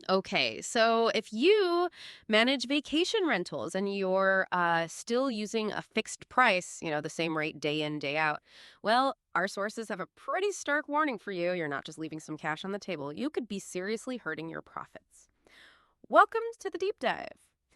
Okay, so if you manage vacation rentals and you're still using a fixed price, the same rate day in, day out, well, our sources have a pretty stark warning for you. You're not just leaving some cash on the table. You could be seriously hurting your profits. Welcome to the deep dive.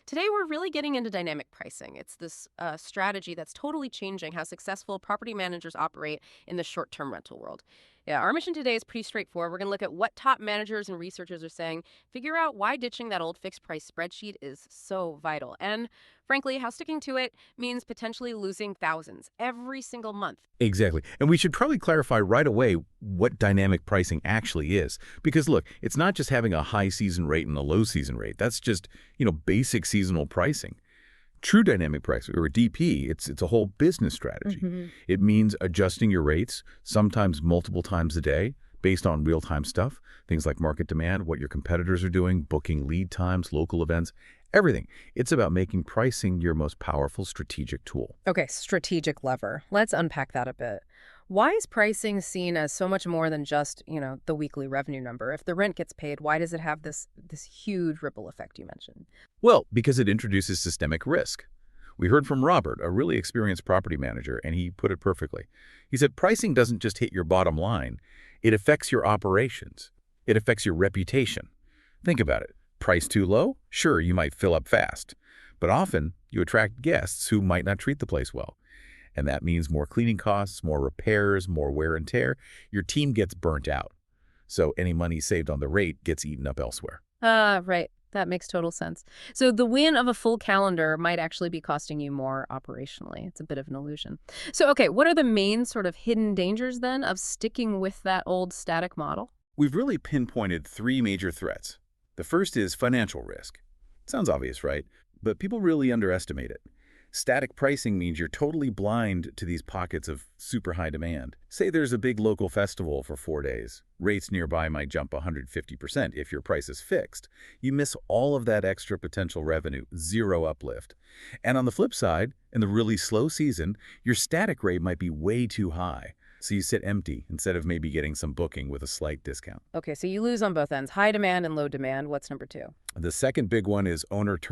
Today, we're really getting into dynamic pricing. It's this strategy that's totally changing how successful property managers operate in the short term rental world. Yeah, our mission today is pretty straightforward. We're going to look at what top managers and researchers are saying, figure out why ditching that old fixed price spreadsheet is so vital, and frankly, how sticking to it means potentially losing thousands every single month. Exactly. And we should probably clarify right away what dynamic pricing actually is. Because look, it's not just having a high season rate and a low season rate. That's just, basic seasonal pricing. True dynamic pricing, or DP, it's a whole business strategy. Hmm. It means adjusting your rates, sometimes multiple times a day, based on real-time stuff, things like market demand, what your competitors are doing, booking lead times, local events, everything. It's about making pricing your most powerful strategic tool. Okay, strategic lever. Let's unpack that a bit. Why is pricing seen as so much more than just, the weekly revenue number? If the rent gets paid, why does it have this huge ripple effect you mentioned? Well, because it introduces systemic risk. We heard from Robert, a really experienced property manager, and he put it perfectly. He said pricing doesn't just hit your bottom line, it affects your operations. It affects your reputation. Think about it. Price too low? Sure, you might fill up fast. But often, you attract guests who might not treat the place well. And that means more cleaning costs, more repairs, more wear and tear. Your team gets burnt out. So any money saved on the rate gets eaten up elsewhere. Right. That makes total sense. So the win of a full calendar might actually be costing you more operationally. It's a bit of an illusion. So, okay, what are the main sort of hidden dangers then of sticking with that old static model? We've really pinpointed three major threats. The first is financial risk. Sounds obvious, right? But people really underestimate it. Static pricing means you're totally blind to these pockets of super high demand. Say there's a big local festival for 4 days. Rates nearby might jump 150% if your price is fixed. You miss all of that extra potential revenue, zero uplift. And on the flip side, in the really slow season, your static rate might be way too high. So you sit empty instead of maybe getting some booking with a slight discount. Okay, so you lose on both ends, high demand and low demand. What's number two? The second big one is owner turnover.